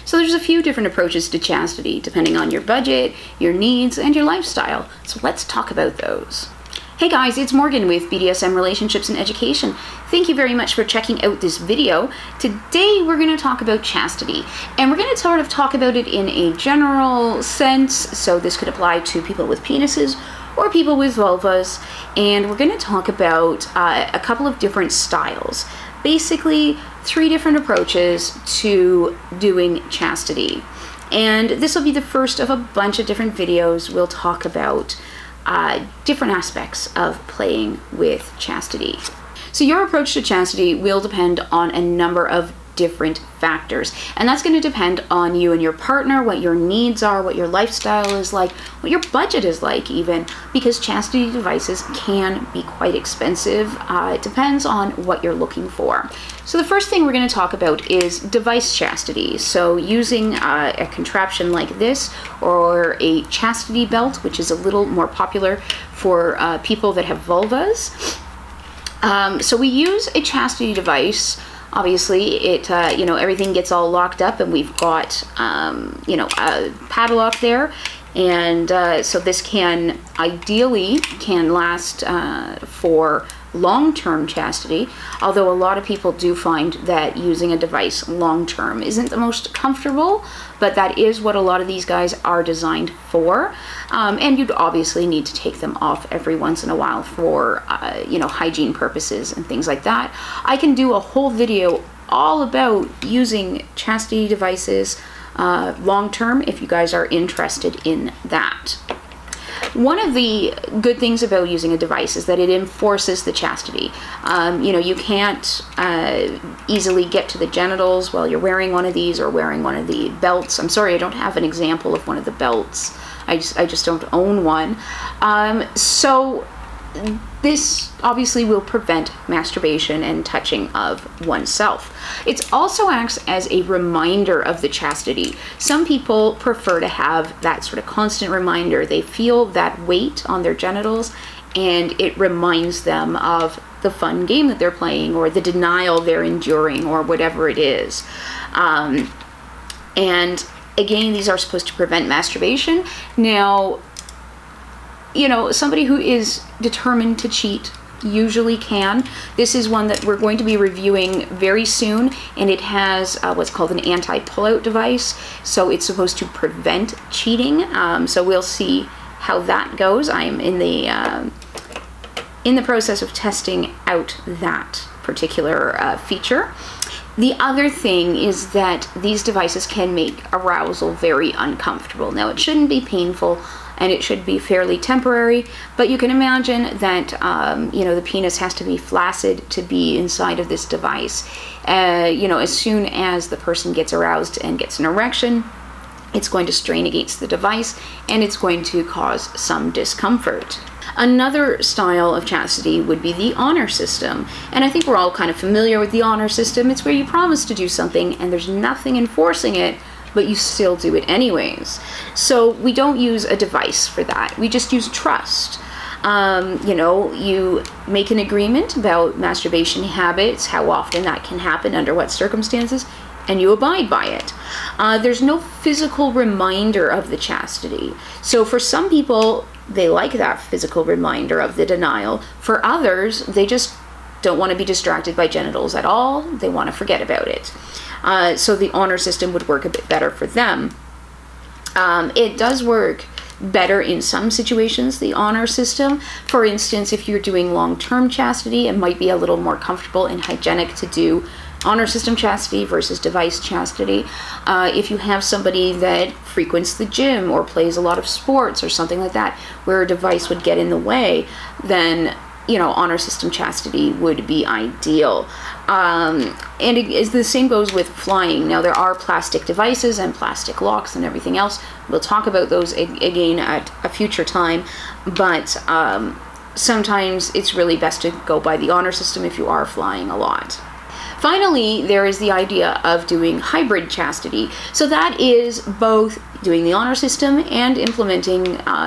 So there's a few different approaches to chastity, depending on your budget, your needs, and your lifestyle. So let's talk about those. Hey guys, it's Morgan with BDSM Relationships and Education. Thank you very much for checking out this video. Today we're going to talk about chastity, and we're going to sort of talk about it in a general sense. So this could apply to people with penises or people with vulvas, and we're going to talk about a couple of different styles. Basically, 3 different approaches to doing chastity. And this will be the first of a bunch of different videos. We'll talk about different aspects of playing with chastity. So your approach to chastity will depend on a number of different factors, and that's going to depend on you and your partner, what your needs are, what your lifestyle is like, what your budget is like even, because chastity devices can be quite expensive. It depends on what you're looking for. So the first thing we're going to talk about is device chastity. So using a contraption like this, or a chastity belt, which is a little more popular for people that have vulvas. So we use a chastity device. Obviously, it everything gets all locked up, and we've got a padlock there, and so this can ideally last for long-term chastity, although a lot of people do find that using a device long-term isn't the most comfortable, but that is what a lot of these guys are designed for. And you'd obviously need to take them off every once in a while for hygiene purposes and things like that. I can do a whole video all about using chastity devices long-term if you guys are interested in that. One of the good things about using a device is that it enforces the chastity. You can't easily get to the genitals while you're wearing one of these or wearing one of the belts. I'm sorry, I don't have an example of one of the belts. I just don't own one. So this obviously will prevent masturbation and touching of oneself. It also acts as a reminder of the chastity. Some people prefer to have that sort of constant reminder. They feel that weight on their genitals, and it reminds them of the fun game that they're playing, or the denial they're enduring, or whatever it is. And again, these are supposed to prevent masturbation. Now, somebody who is determined to cheat usually can. This is one that we're going to be reviewing very soon, and it has what's called an anti-pullout device. So it's supposed to prevent cheating. So we'll see how that goes. I'm in the process of testing out that particular feature. The other thing is that these devices can make arousal very uncomfortable. Now, it shouldn't be painful, and it should be fairly temporary, but you can imagine that the penis has to be flaccid to be inside of this device. As soon as the person gets aroused and gets an erection, it's going to strain against the device, and it's going to cause some discomfort. Another style of chastity would be the honor system, and I think we're all kind of familiar with the honor system. It's where you promise to do something and there's nothing enforcing it, but you still do it anyways. So we don't use a device for that. We just use trust. You make an agreement about masturbation habits, how often that can happen, under what circumstances, and you abide by it. There's no physical reminder of the chastity. So for some people, they like that physical reminder of the denial. For others, they just don't want to be distracted by genitals at all. They want to forget about it. So the honor system would work a bit better for them. It does work better in some situations, the honor system. For instance, if you're doing long-term chastity, it might be a little more comfortable and hygienic to do honor system chastity versus device chastity. If you have somebody that frequents the gym or plays a lot of sports or something like that, where a device would get in the way, then honor system chastity would be ideal. And the same goes with flying. Now, there are plastic devices and plastic locks and everything else. We'll talk about those again at a future time, but sometimes it's really best to go by the honor system if you are flying a lot. Finally, there is the idea of doing hybrid chastity. So that is both doing the honor system and implementing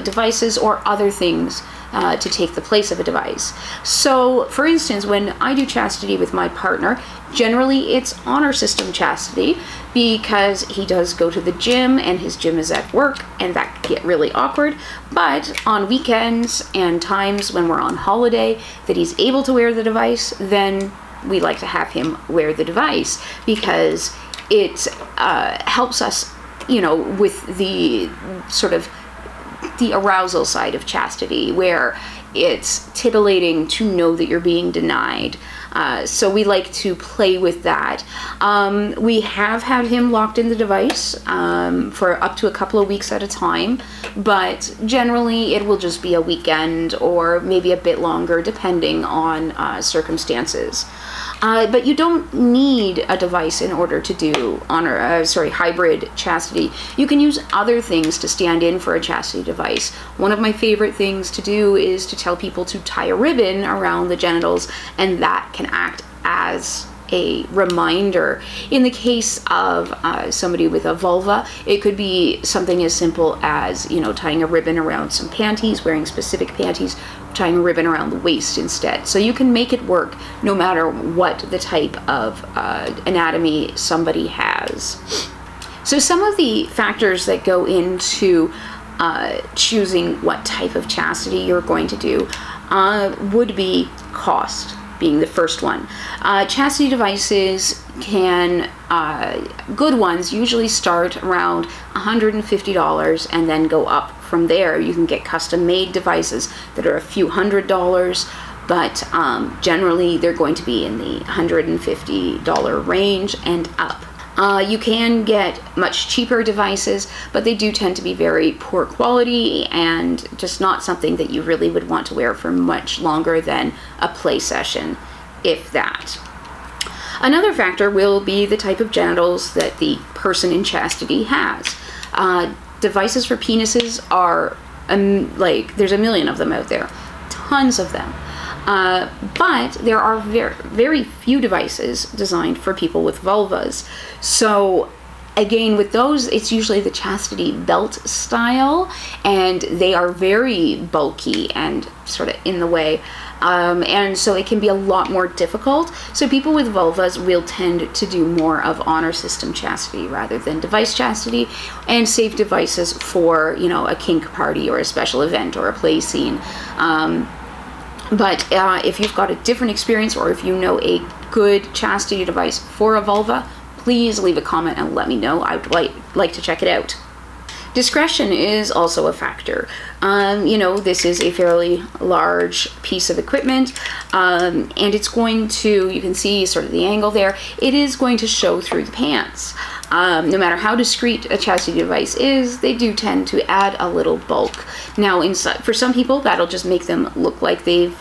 devices or other things to take the place of a device. So, for instance, when I do chastity with my partner, generally it's honor system chastity, because he does go to the gym and his gym is at work, and that can get really awkward. But on weekends and times when we're on holiday that he's able to wear the device, then we like to have him wear the device, because it helps us, with the sort of the arousal side of chastity, where it's titillating to know that you're being denied. So we like to play with that. We have had him locked in the device for up to a couple of weeks at a time, but generally it will just be a weekend or maybe a bit longer, depending on circumstances. But you don't need a device in order to do hybrid chastity. You can use other things to stand in for a chastity device. One of my favorite things to do is to tell people to tie a ribbon around the genitals, and that can act as a reminder. In the case of somebody with a vulva, it could be something as simple as, tying a ribbon around some panties, wearing specific panties, tying a ribbon around the waist instead. So you can make it work no matter what the type of anatomy somebody has. So some of the factors that go into choosing what type of chastity you're going to do would be cost, being the first one. Chastity devices can, good ones usually start around $150 and then go up from there. You can get custom made devices that are a few $100s, but generally they're going to be in the $150 range and up. You can get much cheaper devices, but they do tend to be very poor quality and just not something that you really would want to wear for much longer than a play session, if that. Another factor will be the type of genitals that the person in chastity has. Devices for penises are, there's a million of them out there, tons of them. But there are very, very few devices designed for people with vulvas. So again, with those, it's usually the chastity belt style, and they are very bulky and sort of in the way. And so it can be a lot more difficult. So people with vulvas will tend to do more of honor system chastity rather than device chastity, and save devices for, a kink party or a special event or a play scene. But if you've got a different experience, or if you know a good chastity device for a vulva, please leave a comment and let me know. I would like to check it out. Discretion is also a factor. This is a fairly large piece of equipment, and it's going to, you can see sort of the angle there, it is going to show through the pants. No matter how discreet a chastity device is, they do tend to add a little bulk. Now, for some people, that'll just make them look like they've,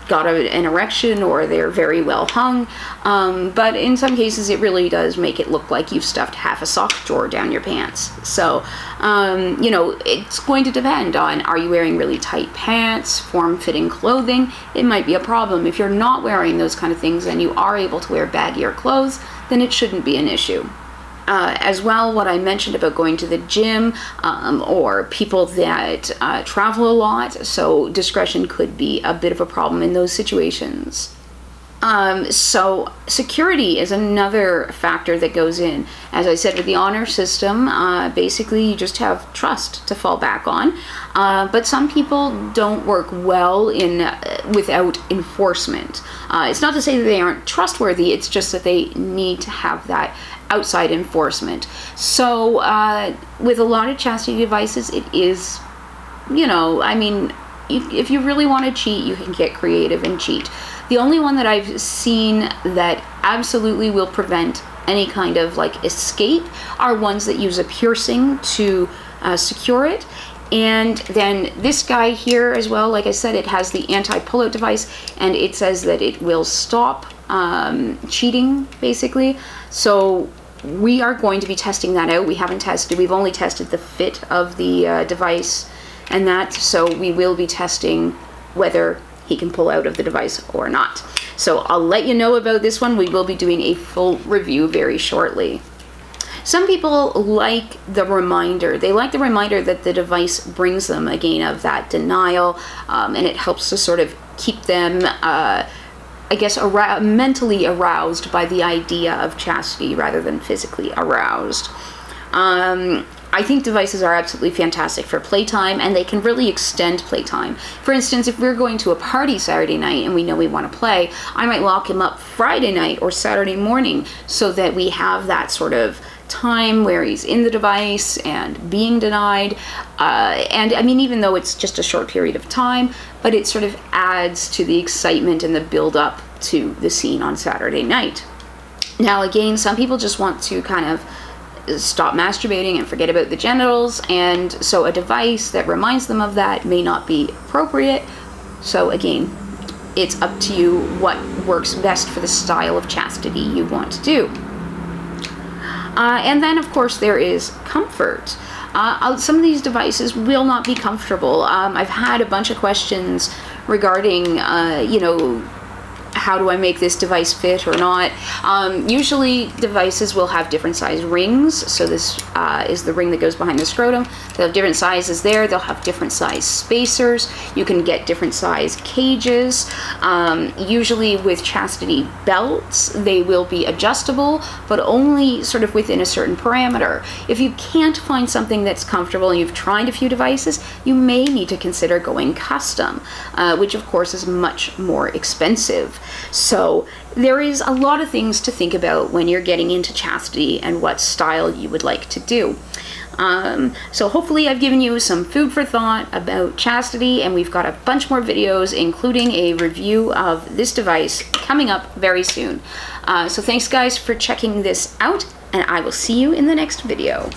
got an erection, or they're very well hung. But in some cases, it really does make it look like you've stuffed half a sock drawer down your pants. So, it's going to depend on, are you wearing really tight pants, form-fitting clothing? It might be a problem. If you're not wearing those kind of things and you are able to wear baggier clothes, then it shouldn't be an issue. As well, what I mentioned about going to the gym, or people that travel a lot, so discretion could be a bit of a problem in those situations. So security is another factor that goes in. As I said, with the honor system, basically you just have trust to fall back on. But some people don't work well without enforcement. It's not to say that they aren't trustworthy, it's just that they need to have that outside enforcement. So with a lot of chastity devices, it is, if you really want to cheat, you can get creative and cheat. The only one that I've seen that absolutely will prevent any kind of escape are ones that use a piercing to secure it. And then this guy here as well, like I said, it has the anti-pullout device, and it says that it will stop cheating, basically. So we are going to be testing that out. We've only tested the fit of the device and that, so we will be testing whether he can pull out of the device or not. So I'll let you know about this one. We will be doing a full review very shortly. Some people like the reminder. They like the reminder that the device brings them, again, of that denial, and it helps to sort of keep them, I guess, mentally aroused by the idea of chastity rather than physically aroused. I think devices are absolutely fantastic for playtime, and they can really extend playtime. For instance, if we're going to a party Saturday night and we know we want to play, I might lock him up Friday night or Saturday morning so that we have that sort of time where he's in the device and being denied. And I mean, even though it's just a short period of time, but it sort of adds to the excitement and the build up to the scene on Saturday night. Now, again, some people just want to kind of stop masturbating and forget about the genitals, and so a device that reminds them of that may not be appropriate. So again, it's up to you what works best for the style of chastity you want to do. And then, of course, there is comfort. Some of these devices will not be comfortable. I've had a bunch of questions regarding, how do I make this device fit or not? Usually devices will have different size rings. So this is the ring that goes behind the scrotum. They'll have different sizes there. They'll have different size spacers. You can get different size cages. Usually with chastity belts, they will be adjustable, but only sort of within a certain parameter. If you can't find something that's comfortable and you've tried a few devices, you may need to consider going custom, which of course is much more expensive. So there is a lot of things to think about when you're getting into chastity and what style you would like to do. So hopefully I've given you some food for thought about chastity, and we've got a bunch more videos, including a review of this device, coming up very soon. So thanks guys for checking this out, and I will see you in the next video.